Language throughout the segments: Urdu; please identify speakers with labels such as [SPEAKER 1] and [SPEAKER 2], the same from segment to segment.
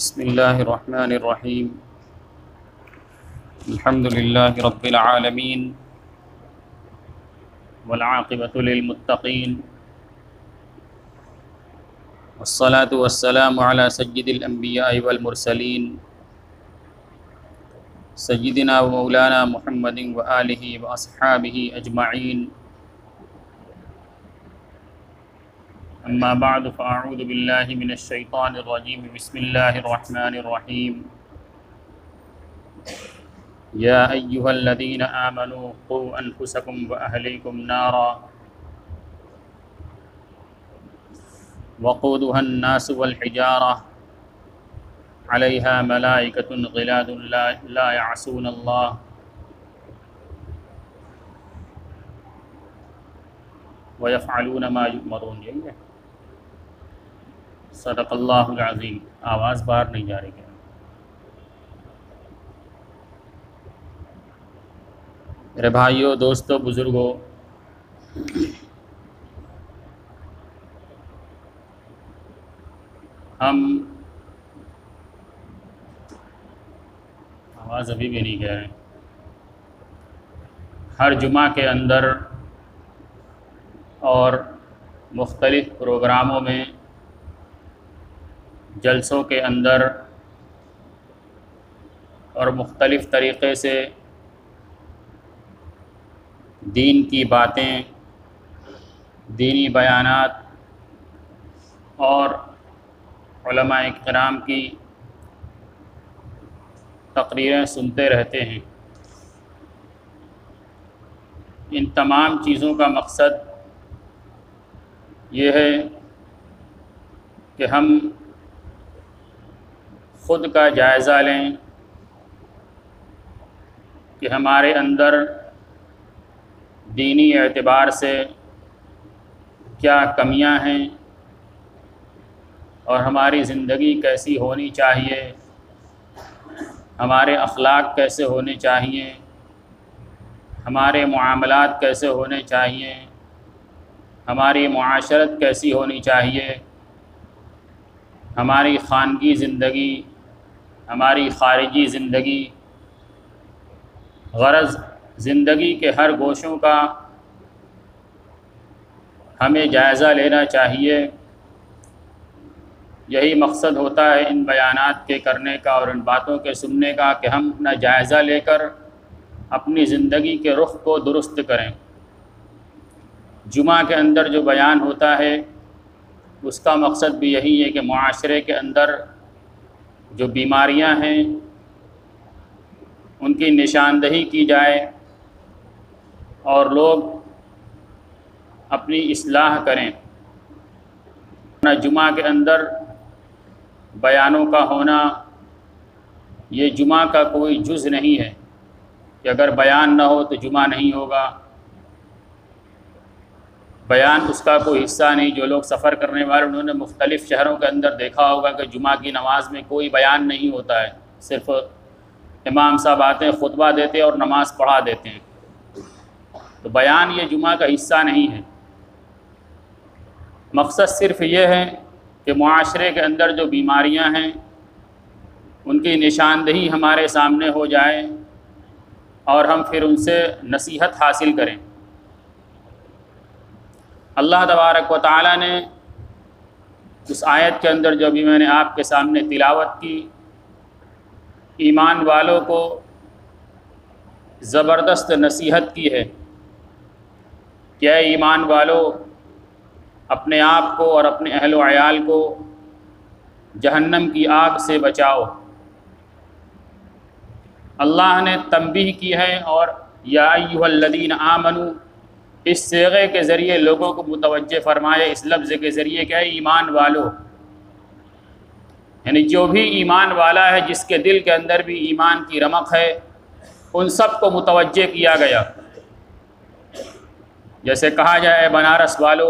[SPEAKER 1] بسم اللہ الرحمن الرحیم الحمد للہ رب العالمین والعاقبۃ للمتقین والصلاة والسلام علی سید الانبیاء والمرسلین سیدنا و مولانا محمد وآلہ واصحابہ اجمعین، اما بعد فاعوذ باللہ من الشیطان الرجیم، بسم اللہ الرحمن الرحیم۔ یا ایہا الذین آمنوا قوا انفسکم واہلیکم نارا وقودها الناس والحجارہ علیہا ملائکۃ غلاظ لا یعصون اللہ ویفعلون ما یؤمرون۔ یہی ہے، صدق اللہ العظیم۔ آواز باہر نہیں جا رہی ہے۔ میرے بھائیوں، دوستوں، بزرگوں، ہم آواز ابھی بھی نہیں کہہ رہے ہیں۔ ہر جمعہ کے اندر اور مختلف پروگراموں میں، جلسوں کے اندر اور مختلف طریقے سے دین کی باتیں، دینی بیانات اور علماء کرام کی تقریریں سنتے رہتے ہیں۔ ان تمام چیزوں کا مقصد یہ ہے کہ ہم خود کا جائزہ لیں کہ ہمارے اندر دینی اعتبار سے کیا کمیاں ہیں اور ہماری زندگی کیسی ہونی چاہیے، ہمارے اخلاق کیسے ہونے چاہیے، ہمارے معاملات کیسے ہونے چاہیے، ہماری معاشرت کیسی ہونی چاہیے، ہماری خانگی زندگی، ہماری خارجی زندگی، غرض زندگی کے ہر گوشوں کا ہمیں جائزہ لینا چاہیے۔ یہی مقصد ہوتا ہے ان بیانات کے کرنے کا اور ان باتوں کے سننے کا، کہ ہم اپنا جائزہ لے کر اپنی زندگی کے رخ کو درست کریں۔ جمعہ کے اندر جو بیان ہوتا ہے اس کا مقصد بھی یہی ہے کہ معاشرے کے اندر جو بیماریاں ہیں ان کی نشاندہی کی جائے اور لوگ اپنی اصلاح کریں۔ جمعہ کے اندر بیانوں کا ہونا یہ جمعہ کا کوئی جز نہیں ہے کہ اگر بیان نہ ہو تو جمعہ نہیں ہوگا۔ بیان اس کا کوئی حصہ نہیں۔ جو لوگ سفر کرنے والے انہوں نے مختلف شہروں کے اندر دیکھا ہوگا کہ جمعہ کی نماز میں کوئی بیان نہیں ہوتا ہے، صرف امام صاحب آتے ہیں، خطبہ دیتے ہیں اور نماز پڑھا دیتے ہیں۔ تو بیان یہ جمعہ کا حصہ نہیں ہے۔ مقصد صرف یہ ہے کہ معاشرے کے اندر جو بیماریاں ہیں ان کی نشاندہی ہمارے سامنے ہو جائے اور ہم پھر ان سے نصیحت حاصل کریں۔ اللہ تبارک و تعالیٰ نے اس آیت کے اندر جو بھی میں نے آپ کے سامنے تلاوت کی، ایمان والوں کو زبردست نصیحت کی ہے کہ اے ایمان والو، اپنے آپ کو اور اپنے اہل و عیال کو جہنم کی آگ سے بچاؤ۔ اللہ نے تنبیہ کی ہے اور یا ایھا الذین آمنوا اس صیغے کے ذریعے لوگوں کو متوجہ فرمائے، اس لفظ کے ذریعے کہ اے ایمان والو، یعنی جو بھی ایمان والا ہے، جس کے دل کے اندر بھی ایمان کی رمق ہے، ان سب کو متوجہ کیا گیا۔ جیسے کہا جائے اے بنارس والو،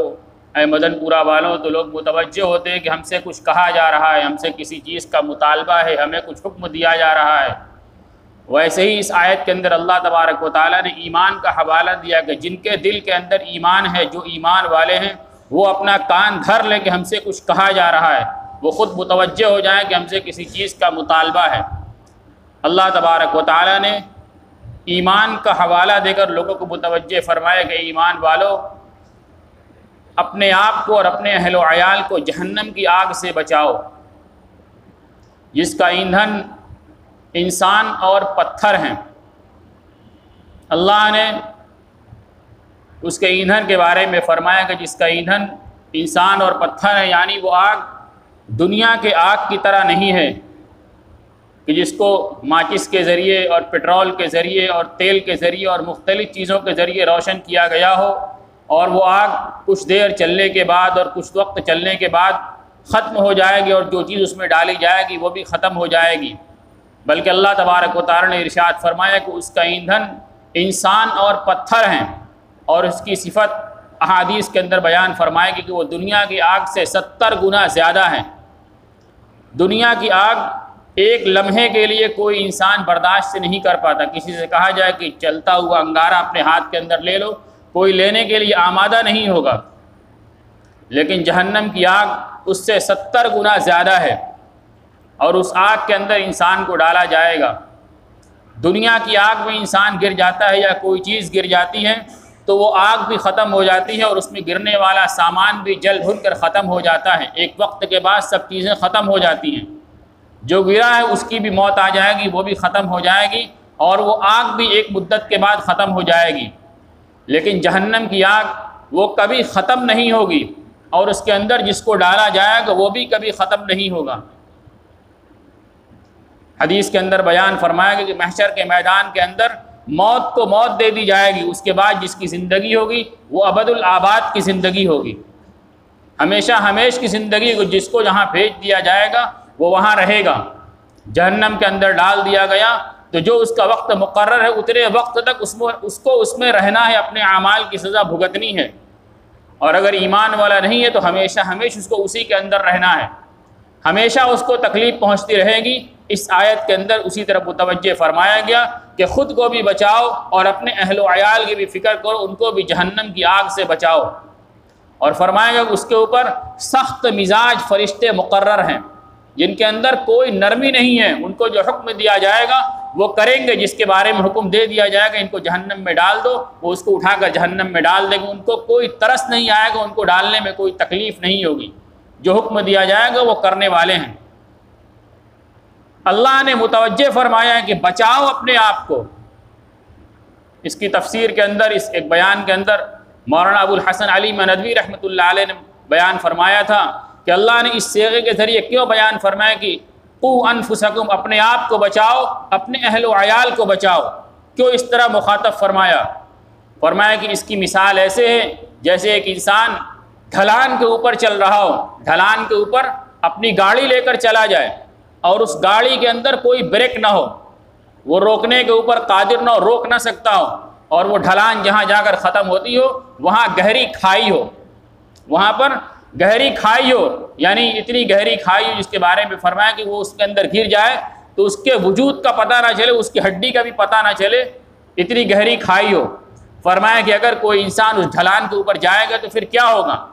[SPEAKER 1] اے مدن پورہ والوں، تو لوگ متوجہ ہوتے ہیں کہ ہم سے کچھ کہا جا رہا ہے، ہم سے کسی چیز کا مطالبہ ہے، ہمیں کچھ حکم دیا جا رہا ہے۔ ویسے ہی اس آیت کے اندر اللہ تبارک و تعالیٰ نے ایمان کا حوالہ دیا کہ جن کے دل کے اندر ایمان ہے، جو ایمان والے ہیں، وہ اپنا کان دھر لیں کہ ہم سے کچھ کہا جا رہا ہے، وہ خود متوجہ ہو جائیں کہ ہم سے کسی چیز کا مطالبہ ہے۔ اللہ تبارک و تعالیٰ نے ایمان کا حوالہ دے کر لوگوں کو متوجہ فرمایا کہ ایمان والو، اپنے آپ کو اور اپنے اہل و عیال کو جہنم کی آگ سے بچاؤ، جس کا ایندھن انسان اور پتھر ہیں۔ اللہ نے اس کے ایندھن کے بارے میں فرمایا کہ جس کا ایندھن انسان اور پتھر ہے، یعنی وہ آگ دنیا کے آگ کی طرح نہیں ہے کہ جس کو ماچس کے ذریعے اور پٹرول کے ذریعے اور تیل کے ذریعے اور مختلف چیزوں کے ذریعے روشن کیا گیا ہو اور وہ آگ کچھ دیر چلنے کے بعد اور کچھ وقت چلنے کے بعد ختم ہو جائے گی، اور جو چیز اس میں ڈالی جائے گی وہ بھی ختم ہو جائے گی۔ بلکہ اللہ تبارک و تعالی نے ارشاد فرمایا کہ اس کا ایندھن انسان اور پتھر ہیں، اور اس کی صفت احادیث کے اندر بیان فرمائے گی کہ وہ دنیا کی آگ سے 70 گنا زیادہ ہیں۔ دنیا کی آگ ایک لمحے کے لیے کوئی انسان برداشت سے نہیں کر پاتا۔ کسی سے کہا جائے کہ چلتا ہوا انگارہ اپنے ہاتھ کے اندر لے لو، کوئی لینے کے لیے آمادہ نہیں ہوگا، لیکن جہنم کی آگ اس سے 70 گنا زیادہ ہے، اور اس آگ کے اندر انسان کو ڈالا جائے گا۔ دنیا کی آگ میں انسان گر جاتا ہے یا کوئی چیز گر جاتی ہے تو وہ آگ بھی ختم ہو جاتی ہے، اور اس میں گرنے والا سامان بھی جل بھن کر ختم ہو جاتا ہے۔ ایک وقت کے بعد سب چیزیں ختم ہو جاتی ہیں، جو گرا ہے اس کی بھی موت آ جائے گی، وہ بھی ختم ہو جائے گی، اور وہ آگ بھی ایک مدت کے بعد ختم ہو جائے گی۔ لیکن جہنم کی آگ وہ کبھی ختم نہیں ہوگی، اور اس کے اندر جس کو ڈالا جائے گا وہ بھی کبھی ختم نہیں ہوگا۔ حدیث کے اندر بیان فرمایا گیا کہ محشر کے میدان کے اندر موت کو موت دے دی جائے گی، اس کے بعد جس کی زندگی ہوگی وہ ابد الآباد کی زندگی ہوگی، ہمیشہ ہمیش کی زندگی کو، جس کو جہاں بھیج دیا جائے گا وہ وہاں رہے گا۔ جہنم کے اندر ڈال دیا گیا تو جو اس کا وقت مقرر ہے اتنے وقت تک اس کو اس میں رہنا ہے، اپنے اعمال کی سزا بھگتنی ہے، اور اگر ایمان والا نہیں ہے تو ہمیشہ ہمیش اس کو اسی کے اندر رہنا ہے، ہمیشہ اس کو تکلیف پہنچتی رہے گی۔ اس آیت کے اندر اسی طرح متوجہ فرمایا گیا کہ خود کو بھی بچاؤ اور اپنے اہل و عیال کی بھی فکر کرو، ان کو بھی جہنم کی آگ سے بچاؤ۔ اور فرمایا گیا کہ اس کے اوپر سخت مزاج فرشتے مقرر ہیں، جن کے اندر کوئی نرمی نہیں ہے، ان کو جو حکم دیا جائے گا وہ کریں گے، جس کے بارے میں حکم دے دیا جائے گا ان کو جہنم میں ڈال دو، وہ اس کو اٹھا کر جہنم میں ڈال دیں گے، ان کو کوئی ترس نہیں آئے گا، ان کو ڈالنے میں کوئی تکلیف نہیں ہوگی، جو حکم دیا جائے گا وہ کرنے والے ہیں۔ اللہ نے متوجہ فرمایا ہے کہ بچاؤ اپنے آپ کو۔ اس کی تفسیر کے اندر، اس ایک بیان کے اندر مولانا ابو الحسن علی ندوی رحمۃ اللہ علیہ نے بیان فرمایا تھا کہ اللہ نے اس صیغے کے ذریعے کیوں بیان فرمایا کہ قو انفسکم، اپنے آپ کو بچاؤ، اپنے اہل و عیال کو بچاؤ، کیوں اس طرح مخاطب فرمایا؟ فرمایا کہ اس کی مثال ایسے ہے جیسے ایک انسان ڈھلان کے اوپر چل رہا ہو، ڈھلان کے اوپر اپنی گاڑی لے کر چلا جائے اور اس گاڑی کے اندر کوئی بریک نہ ہو، وہ روکنے کے اوپر قادر نہ ہو، روک نہ سکتا ہو، اور وہ ڈھلان جہاں جا کر ختم ہوتی ہو وہاں گہری کھائی ہو، وہاں پر گہری کھائی ہو، یعنی اتنی گہری کھائی ہو جس کے بارے میں فرمایا کہ وہ اس کے اندر گر جائے تو اس کے وجود کا پتہ نہ چلے، اس کی ہڈی کا بھی پتہ نہ چلے، اتنی گہری کھائی ہو۔ فرمایا کہ اگر کوئی انسان اس ڈھلان کے اوپر جائے گا تو پھر کیا ہوگا؟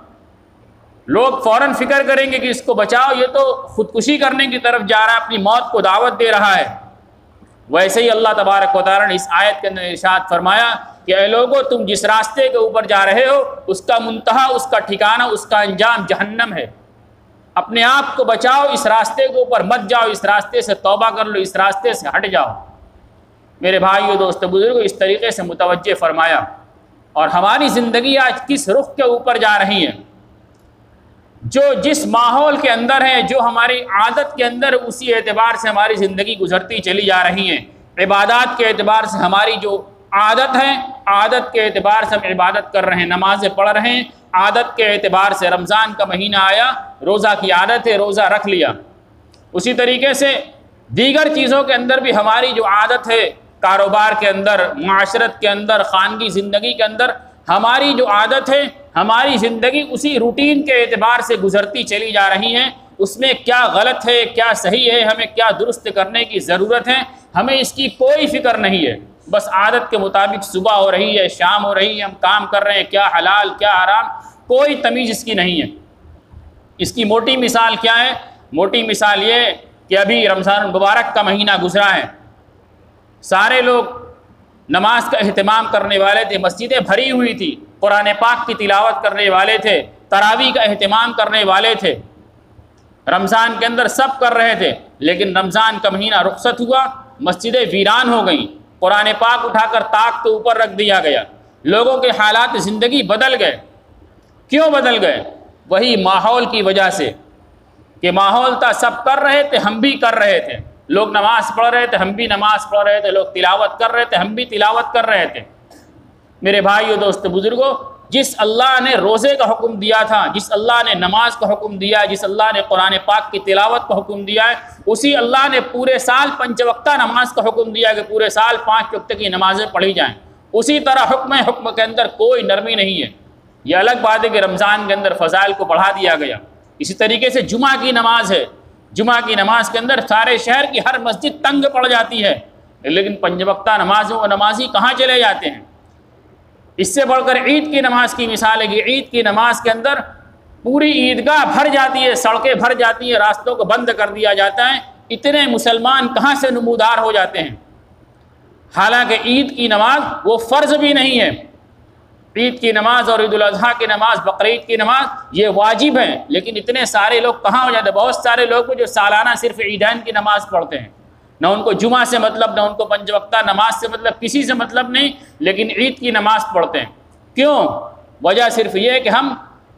[SPEAKER 1] لوگ فوراً فکر کریں گے کہ اس کو بچاؤ، یہ تو خودکشی کرنے کی طرف جا رہا ہے، اپنی موت کو دعوت دے رہا ہے۔ ویسے ہی اللہ تبارک و تعالیٰ نے اس آیت کے اندر ارشاد فرمایا کہ اے لوگو، تم جس راستے کے اوپر جا رہے ہو اس کا منتہا، اس کا ٹھکانہ، اس کا انجام جہنم ہے۔ اپنے آپ کو بچاؤ، اس راستے کے اوپر مت جاؤ، اس راستے سے توبہ کر لو، اس راستے سے ہٹ جاؤ۔ میرے بھائیو، دوست بزرگوں، اس طریقے سے متوجہ فرمایا۔ اور ہماری زندگی آج کس رخ کے اوپر جا رہی ہے؟ جو جس ماحول کے اندر ہے، جو ہماری عادت کے اندر، اسی اعتبار سے ہماری زندگی گزرتی چلی جا رہی ہیں۔ عبادات کے اعتبار سے ہماری جو عادت ہے، عادت کے اعتبار سے ہم عبادت کر رہے ہیں، نمازیں پڑھ رہے ہیں، عادت کے اعتبار سے رمضان کا مہینہ آیا، روزہ کی عادت ہے، روزہ رکھ لیا۔ اسی طریقے سے دیگر چیزوں کے اندر بھی ہماری جو عادت ہے، کاروبار کے اندر، معاشرت کے اندر، خانگی زندگی کے اندر ہماری جو عادت ہے، ہماری زندگی اسی روٹین کے اعتبار سے گزرتی چلی جا رہی ہے۔ اس میں کیا غلط ہے، کیا صحیح ہے، ہمیں کیا درست کرنے کی ضرورت ہے، ہمیں اس کی کوئی فکر نہیں ہے۔ بس عادت کے مطابق صبح ہو رہی ہے، شام ہو رہی ہے، ہم کام کر رہے ہیں، کیا حلال کیا حرام، کوئی تمیز اس کی نہیں ہے۔ اس کی موٹی مثال کیا ہے؟ موٹی مثال یہ کہ ابھی رمضان المبارک کا مہینہ گزرا ہے، سارے لوگ نماز کا اہتمام کرنے والے تھے، مسجدیں بھری ہوئی تھی، قرآن پاک کی تلاوت کرنے والے تھے، تراویح کا اہتمام کرنے والے تھے، رمضان کے اندر سب کر رہے تھے، لیکن رمضان کا مہینہ رخصت ہوا، مسجدیں ویران ہو گئیں، قرآن پاک اٹھا کر طاق کے اوپر رکھ دیا گیا، لوگوں کے حالات زندگی بدل گئے۔ کیوں بدل گئے؟ وہی ماحول کی وجہ سے کہ ماحول تھا، سب کر رہے تھے، ہم بھی کر رہے تھے، لوگ نماز پڑھ رہے تھے، ہم بھی نماز پڑھ رہے تھے، لوگ تلاوت کر رہے تھے، ہم بھی تلاوت کر رہے تھے۔ میرے بھائیو، دوست، بزرگوں، جس اللہ نے روزے کا حکم دیا تھا، جس اللہ نے نماز کا حکم دیا ہے، جس اللہ نے قرآن پاک کی تلاوت کا حکم دیا ہے، اسی اللہ نے پورے سال 5 وقتہ نماز کا حکم دیا کہ پورے سال 5 وقت کی نمازیں پڑھی جائیں۔ اسی طرح حکم کے اندر کوئی نرمی نہیں ہے۔ یہ الگ بات ہے کہ رمضان کے اندر فضائل کو بڑھا دیا گیا۔ اسی طریقے سے جمعہ کی نماز ہے، جمعہ کی نماز کے اندر سارے شہر کی ہر مسجد تنگ پڑ جاتی ہے، لیکن 5 وقتہ نمازوں اور نمازی کہاں چلے جاتے ہیں؟ اس سے بڑھ کر عید کی نماز کی مثال ہے کہ عید کی نماز کے اندر پوری عیدگاہ بھر جاتی ہے، سڑکیں بھر جاتی ہیں، راستوں کو بند کر دیا جاتا ہے، اتنے مسلمان کہاں سے نمودار ہو جاتے ہیں؟ حالانکہ عید کی نماز وہ فرض بھی نہیں ہے، عید کی نماز اور عید الاضحیٰ کی نماز، بقرعید کی نماز یہ واجب ہیں، لیکن اتنے سارے لوگ کہاں ہو جاتے ہیں؟ بہت سارے لوگ جو سالانہ صرف عیدین کی نماز پڑھتے ہیں، نہ ان کو جمعہ سے مطلب، نہ ان کو 5 وقتہ نماز سے مطلب، کسی سے مطلب نہیں، لیکن عید کی نماز پڑھتے ہیں۔ کیوں؟ وجہ صرف یہ ہے کہ ہم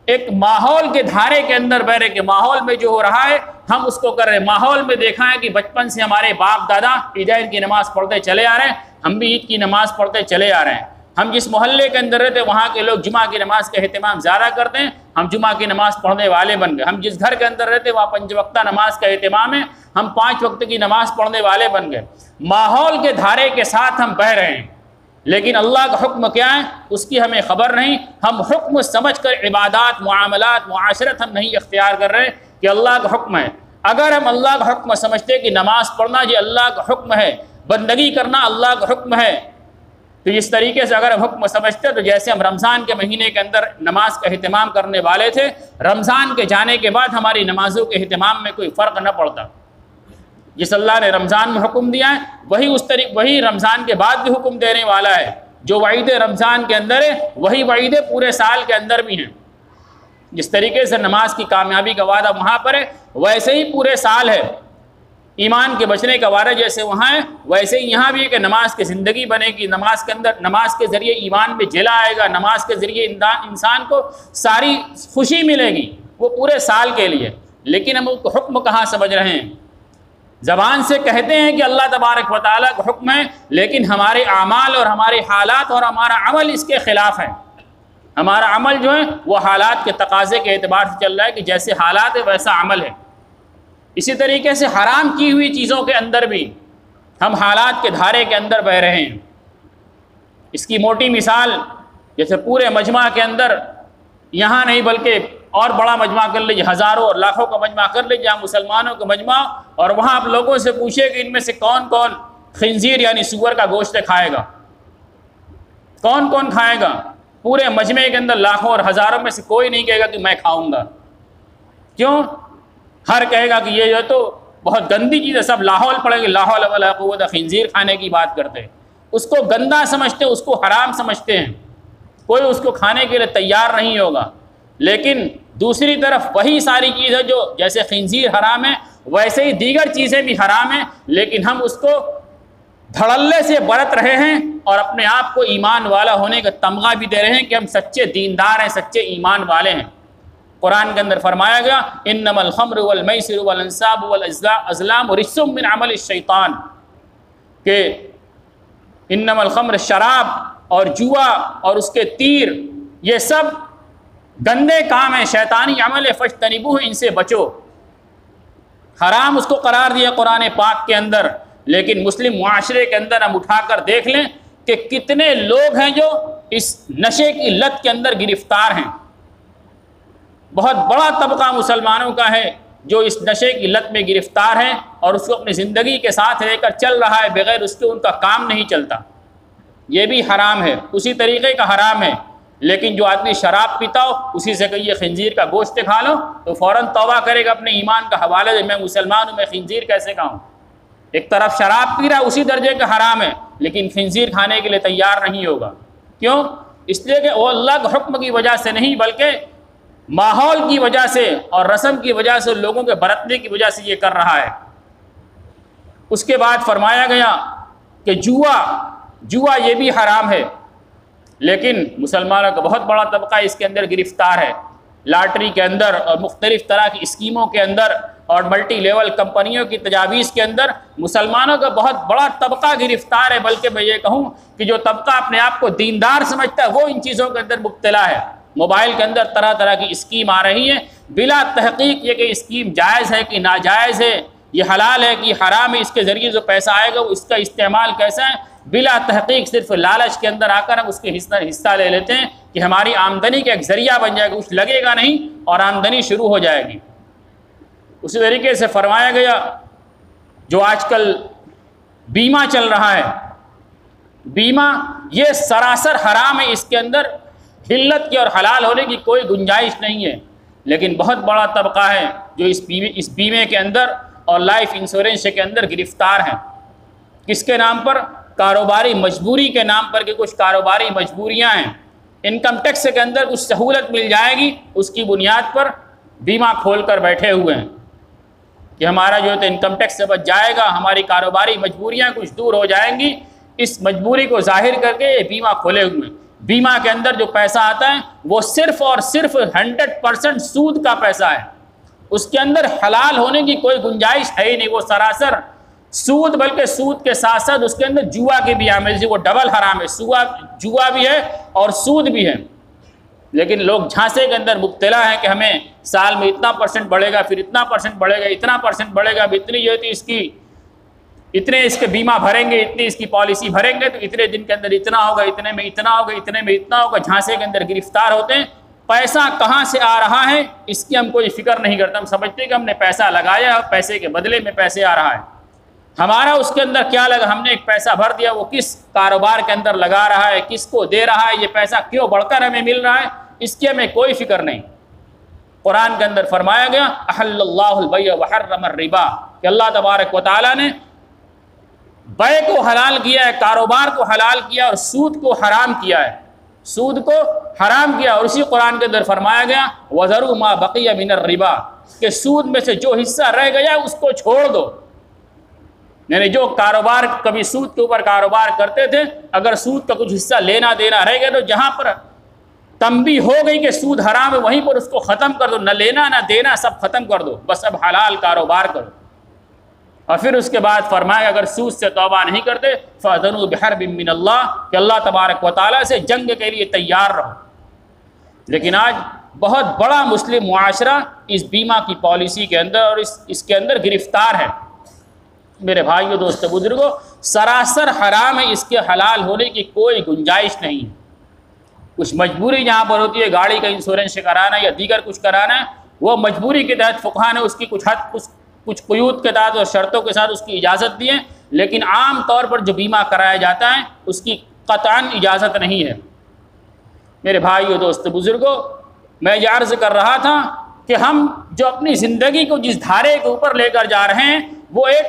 [SPEAKER 1] ایک ماحول کے دھارے کے اندر بہ رہے کہ ماحول میں جو ہو رہا ہے ہم اس کو کر رہے ہیں۔ ماحول میں دیکھا ہے کہ بچپن سے ہمارے باپ دادا عیدین کی نماز پڑھتے چلے آ رہے ہیں، ہم بھی عید کی نماز پڑھتے چلے آ رہے ہیں۔ ہم جس محلے کے اندر رہتے وہاں کے لوگ جمعہ کی نماز کا اہتمام زیادہ کرتے ہیں، ہم جمعہ کی نماز پڑھنے والے بن گئے۔ ہم جس گھر کے اندر رہتے وہاں 5 وقتہ نماز کا اہتمام ہے، ہم 5 وقت کی نماز پڑھنے والے بن گئے۔ ماحول کے دھارے کے ساتھ ہم بہ رہے ہیں، لیکن اللہ کا حکم کیا ہے اس کی ہمیں خبر نہیں۔ ہم حکم سمجھ کر عبادات، معاملات، معاشرت ہم نہیں اختیار کر رہے کہ اللہ کا حکم ہے۔ اگر ہم اللہ کا حکم سمجھتے کہ نماز پڑھنا یہ اللہ کا حکم ہے، بندگی کرنا اللہ کا حکم ہے، تو اس طریقے سے اگر ہم حکم سمجھتے تو جیسے ہم رمضان کے مہینے کے اندر نماز کا اہتمام کرنے والے تھے، رمضان کے جانے کے بعد ہماری نمازوں کے اہتمام میں کوئی فرق نہ پڑتا۔ جس اللہ نے رمضان میں حکم دیا ہے وہی رمضان کے بعد بھی حکم دینے والا ہے۔ جو وعید رمضان کے اندر ہے وہی وعیدیں پورے سال کے اندر بھی ہیں۔ جس طریقے سے نماز کی کامیابی کا وعدہ وہاں پر ہے ویسے ہی پورے سال ہے۔ ایمان کے بچنے کا وعدہ جیسے وہاں ہے ویسے ہی یہاں بھی ہے کہ نماز کی زندگی بنے گی، نماز کے اندر، نماز کے ذریعے ایمان میں جلا آئے گا، نماز کے ذریعے انسان کو ساری خوشی ملے گی، وہ پورے سال کے لیے۔ لیکن ہم اس کو حکم کہاں سمجھ رہے ہیں؟ زبان سے کہتے ہیں کہ اللہ تبارک و تعالیٰ کا حکم ہے، لیکن ہمارے اعمال اور ہمارے حالات اور ہمارا عمل اس کے خلاف ہے۔ ہمارا عمل جو ہے وہ حالات کے تقاضے کے اعتبار سے چل رہا ہے کہ جیسے حالات ہے ویسا عمل ہے۔ اسی طریقے سے حرام کی ہوئی چیزوں کے اندر بھی ہم حالات کے دھارے کے اندر بہ رہے ہیں۔ اس کی موٹی مثال جیسے پورے مجمع کے اندر، یہاں نہیں بلکہ اور بڑا مجمع کر لیجیے، ہزاروں اور لاکھوں کا مجمع کر لیجیے، جہاں مسلمانوں کا مجمع، اور وہاں آپ لوگوں سے پوچھیں کہ ان میں سے کون کون خنزیر یعنی سور کا گوشت کھائے گا، کون کون کھائے گا؟ پورے مجمع کے اندر لاکھوں اور ہزاروں میں سے کوئی نہیں کہے گا کہ میں کھاؤں گا۔ کیوں؟ ہر کہے گا کہ یہ تو بہت گندی چیز ہے، سب لاہول پڑے گی، لاہول ولا قوت، خنزیر کھانے کی بات کرتے ہیں، اس کو گندا سمجھتے ہیں، اس کو حرام سمجھتے ہیں، کوئی اس کو کھانے کے لیے تیار نہیں ہوگا۔ لیکن دوسری طرف وہی ساری چیزیں جو جیسے خنزیر حرام ہے ویسے ہی دیگر چیزیں بھی حرام ہیں، لیکن ہم اس کو دھڑلے سے برت رہے ہیں اور اپنے آپ کو ایمان والا ہونے کا تمغہ بھی دے رہے ہیں کہ ہم سچے دیندار ہیں، سچے ایمان والے ہیں۔ قرآن کے اندر فرمایا گیا انما الخمر والمیسر والانصاب والازلام رجس من عمل الشیطان، کہ انما الخمر، شراب اور جوا اور اس کے تیر، یہ سب گندے کام ہیں، شیطانی عمل ہے، فاجتنبوہ، ان سے بچو۔ حرام اس کو قرار دیا قرآن پاک کے اندر، لیکن مسلم معاشرے کے اندر ہم اٹھا کر دیکھ لیں کہ کتنے لوگ ہیں جو اس نشے کی لت کے اندر گرفتار ہیں۔ بہت بڑا طبقہ مسلمانوں کا ہے جو اس نشے کی لت میں گرفتار ہے اور اس کو اپنی زندگی کے ساتھ لے کر چل رہا ہے، بغیر اس کے ان کا کام نہیں چلتا۔ یہ بھی حرام ہے، اسی طریقے کا حرام ہے لیکن جو آدمی شراب پیتا ہو اسی سے کہیے خنزیر کا گوشت کھا لو تو فوراً توبہ کرے گا، اپنے ایمان کا حوالہ دے، میں مسلمان ہوں، میں خنزیر کیسے کھاؤں؟ ایک طرف شراب پی رہا ہے اسی درجے کا حرام ہے، لیکن خنزیر کھانے کے لیے تیار نہیں ہوگا۔ کیوں؟ اس لیے کہ وہ اللہ کے حکم کی وجہ سے نہیں بلکہ ماحول کی وجہ سے اور رسم کی وجہ سے، لوگوں کے برتنے کی وجہ سے یہ کر رہا ہے۔ اس کے بعد فرمایا گیا کہ جوا یہ بھی حرام ہے، لیکن مسلمانوں کا بہت بڑا طبقہ اس کے اندر گرفتار ہے۔ لاٹری کے اندر اور مختلف طرح کی اسکیموں کے اندر اور ملٹی لیول کمپنیوں کی تجاویز کے اندر مسلمانوں کا بہت بڑا طبقہ گرفتار ہے، بلکہ میں یہ کہوں کہ جو طبقہ اپنے آپ کو دیندار سمجھتا ہے وہ ان چیزوں کے اندر مبتلا ہے۔ موبائل کے اندر طرح طرح کی اسکیم آ رہی ہے، بلا تحقیق یہ کہ اسکیم جائز ہے کہ ناجائز ہے، یہ حلال ہے کہ حرام ہے، اس کے ذریعے جو پیسہ آئے گا اس کا استعمال کیسا ہے، بلا تحقیق صرف لالچ کے اندر آ کر ہم اس کے حصہ لے لیتے ہیں کہ ہماری آمدنی کا ایک ذریعہ بن جائے گا، کچھ لگے گا نہیں اور آمدنی شروع ہو جائے گی۔ اسی طریقے سے فرمایا گیا جو آج کل بیمہ چل رہا ہے، بیمہ یہ سراسر حرام ہے، اس کے اندر حلت کی اور حلال ہونے کی کوئی گنجائش نہیں ہے، لیکن بہت بڑا طبقہ ہے جو اس بیمے کے اندر اور لائف انشورنس کے اندر گرفتار ہیں۔ کس کے نام پر؟ کاروباری مجبوری کے نام پر، کہ کچھ کاروباری مجبوریاں ہیں، انکم ٹیکس کے اندر کچھ سہولت مل جائے گی، اس کی بنیاد پر بیمہ کھول کر بیٹھے ہوئے ہیں کہ ہمارا جو ہے انکم ٹیکس سے بچ جائے گا، ہماری کاروباری مجبوریاں کچھ دور ہو جائیں گی، اس مجبوری کو ظاہر کر کے یہ بیمہ کھولے ہوئے ہیں۔ بیمہ کے اندر جو پیسہ آتا ہے وہ صرف اور صرف 100% سود کا پیسہ ہے، اس کے اندر حلال ہونے کی کوئی گنجائش ہے ہی نہیں، وہ سراسر سود، بلکہ سود کے ساتھ ساتھ اس کے اندر جوا کی بھی آمیزی، وہ ڈبل حرام ہے، جوا بھی ہے اور سود بھی ہے۔ لیکن لوگ جھانسے کے اندر مبتلا ہیں کہ ہمیں سال میں اتنا % بڑھے گا، پھر اتنا % بڑھے گا، اتنا % بڑھے گا، اب اتنی جو ہے اتنے اس کے بیمہ بھریں گے، اتنی اس کی پالیسی بھریں گے تو اتنے دن کے اندر اتنا ہوگا، اتنے میں اتنا ہوگا، اتنے میں اتنا ہوگا، جھانسے کے اندر گرفتار ہوتے ہیں۔ پیسہ کہاں سے آ رہا ہے اس کی ہم کوئی فکر نہیں کرتے، ہم سمجھتے کہ ہم نے پیسہ لگایا، پیسے کے بدلے میں پیسے آ رہا ہے، ہمارا اس کے اندر کیا لگا، ہم نے ایک پیسہ بھر دیا، وہ کس کاروبار کے اندر لگا رہا ہے، کس کو دے رہا ہے، یہ پیسہ کیوں بڑھ کر ہمیں مل رہا ہے، اس کی ہمیں کوئی فکر نہیں۔ قرآن کے اندر فرمایا گیا احل اللہ البیع وحرم الربا، کہ اللہ تبارک و تعالیٰ نے بیع کو حلال کیا ہے، کاروبار کو حلال کیا اور سود کو حرام کیا ہے، سود کو حرام کیا۔ اور اسی قرآن کے اندر فرمایا گیا وَذَرُوا مَا بَقِيَ مِنَ الرِّبَا، کہ سود میں سے جو حصہ رہ گیا اس کو چھوڑ دو، یعنی جو کاروبار کبھی سود کے اوپر کاروبار کرتے تھے، اگر سود کا کچھ حصہ لینا دینا رہ گیا تو جہاں پر تنبیہ ہو گئی کہ سود حرام ہے وہیں پر اس کو ختم کر دو، نہ لینا نہ دینا سب ختم کر دو، بس اب حلال کاروبار کرو۔ اور پھر اس کے بعد فرمایا اگر سود سے توبہ نہیں کرتے فَأَذَنُوا بِحَرْبٍ مِّنَ اللَّهِ، کہ اللہ تبارک و تعالیٰ سے جنگ کے لیے تیار رہو۔ لیکن آج بہت بڑا مسلم معاشرہ اس بیمہ کی پالیسی کے اندر اور اس کے اندر گرفتار ہے۔ میرے بھائیو، دوستو، بزرگوں، سراسر حرام ہے، اس کے حلال ہونے کی کوئی گنجائش نہیں ہے۔ کچھ مجبوری جہاں پر ہوتی ہے، گاڑی کا انشورنس کرانا یا دیگر کچھ کرانا ہے، وہ مجبوری کے تحت فقہاء نے اس کی کچھ قیود کے تحت اور شرطوں کے ساتھ اس کی اجازت دی ہے، لیکن عام طور پر جو بیمہ کرایا جاتا ہے اس کی قطعاً اجازت نہیں ہے۔ میرے بھائیو، دوستو، بزرگوں، میں یہ عرض کر رہا تھا کہ ہم جو اپنی زندگی کو جس دھارے کے اوپر لے کر جا رہے ہیں وہ ایک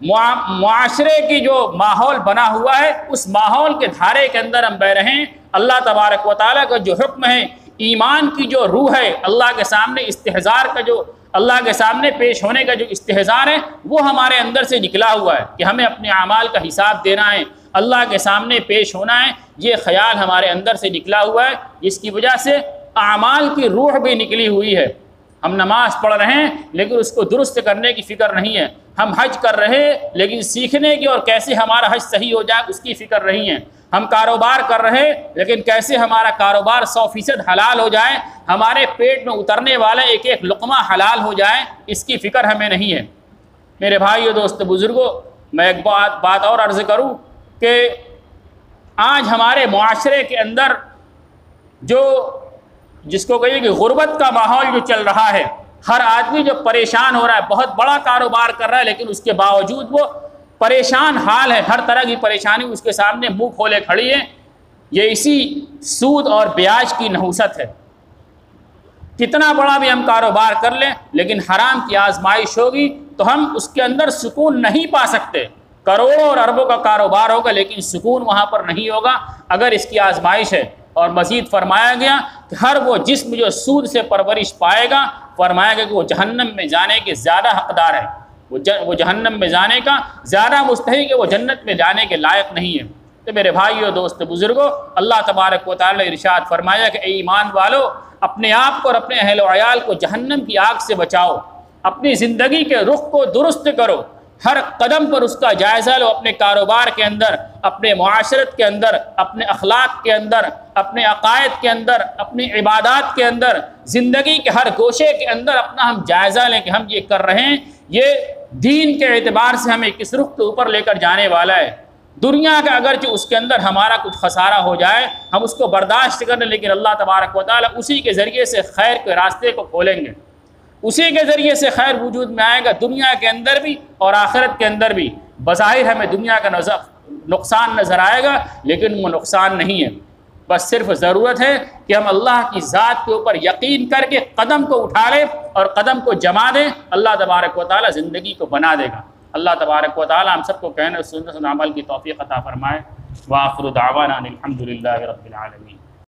[SPEAKER 1] معاشرے کی جو ماحول بنا ہوا ہے اس ماحول کے دھارے کے اندر ہم بہ رہے ہیں۔ اللہ تبارک و تعالیٰ کا جو حکم ہے، ایمان کی جو روح ہے، اللہ کے سامنے استحضار کا جو اللہ کے سامنے پیش ہونے کا جو استحضار ہے وہ ہمارے اندر سے نکلا ہوا ہے کہ ہمیں اپنے اعمال کا حساب دینا ہے، اللہ کے سامنے پیش ہونا ہے، یہ خیال ہمارے اندر سے نکلا ہوا ہے، جس کی وجہ سے اعمال کی روح بھی نکلی ہوئی ہے۔ ہم نماز پڑھ رہے ہیں لیکن اس کو درست کرنے کی فکر نہیں ہے، ہم حج کر رہے ہیں لیکن سیکھنے کی اور کیسے ہمارا حج صحیح ہو جائے اس کی فکر نہیں ہے، ہم کاروبار کر رہے ہیں لیکن کیسے ہمارا کاروبار 100% حلال ہو جائے، ہمارے پیٹ میں اترنے والا ایک ایک لقمہ حلال ہو جائے، اس کی فکر ہمیں نہیں ہے۔ میرے بھائیو، دوست، بزرگوں، میں ایک بات اور عرض کروں کہ آج ہمارے معاشرے کے اندر جس کو کہیے کہ غربت کا ماحول جو چل رہا ہے، ہر آدمی جو پریشان ہو رہا ہے، بہت بڑا کاروبار کر رہا ہے لیکن اس کے باوجود وہ پریشان حال ہے، ہر طرح کی پریشانی اس کے سامنے منہ کھولے کھڑی ہے۔ یہ اسی سود اور بیاج کی نحوست ہے۔ کتنا بڑا بھی ہم کاروبار کر لیں لیکن حرام کی آزمائش ہوگی تو ہم اس کے اندر سکون نہیں پا سکتے۔ کروڑوں اور اربوں کا کاروبار ہوگا لیکن سکون وہاں پر نہیں ہوگا اگر اس کی آزمائش ہے۔ اور مزید فرمایا گیا کہ ہر وہ جسم جو سود سے پرورش پائے گا، فرمایا گیا کہ وہ جہنم میں جانے کے زیادہ حقدار ہے، وہ جہنم میں جانے کا زیادہ مستحق ہے، وہ جنت میں جانے کے لائق نہیں ہے۔ تو میرے بھائیو، دوست، بزرگوں، اللہ تبارک و تعالی نے ارشاد فرمایا کہ اے ایمان والو، اپنے آپ کو اور اپنے اہل و عیال کو جہنم کی آگ سے بچاؤ، اپنی زندگی کے رخ کو درست کرو، ہر قدم پر اس کا جائزہ لو، اپنے کاروبار کے اندر، اپنے معاشرت کے اندر، اپنے اخلاق کے اندر، اپنے عقائد کے اندر، اپنی عبادات کے اندر، زندگی کے ہر گوشے کے اندر اپنا ہم جائزہ لیں کہ ہم یہ کر رہے ہیں، یہ دین کے اعتبار سے ہمیں کس رخ کے اوپر لے کر جانے والا ہے۔ دنیا کا اگرچہ اس کے اندر ہمارا کچھ خسارہ ہو جائے ہم اس کو برداشت کر لیں، لیکن اللہ تبارک و تعالیٰ اسی کے ذریعے سے خیر کے راستے کو کھولیں گے، اسی کے ذریعے سے خیر وجود میں آئے گا، دنیا کے اندر بھی اور آخرت کے اندر بھی۔ بظاہر ہمیں دنیا کا نقصان نظر آئے گا لیکن وہ نقصان نہیں ہے، بس صرف ضرورت ہے کہ ہم اللہ کی ذات کے اوپر یقین کر کے قدم کو اٹھا لیں اور قدم کو جما دیں، اللہ تبارک و تعالیٰ زندگی کو بنا دے گا۔ اللہ تبارک و تعالیٰ ہم سب کو کہنے اور سنت عمل کی توفیق عطا فرمائے۔ وآخر دعوانا الحمد للہ رب العالمین۔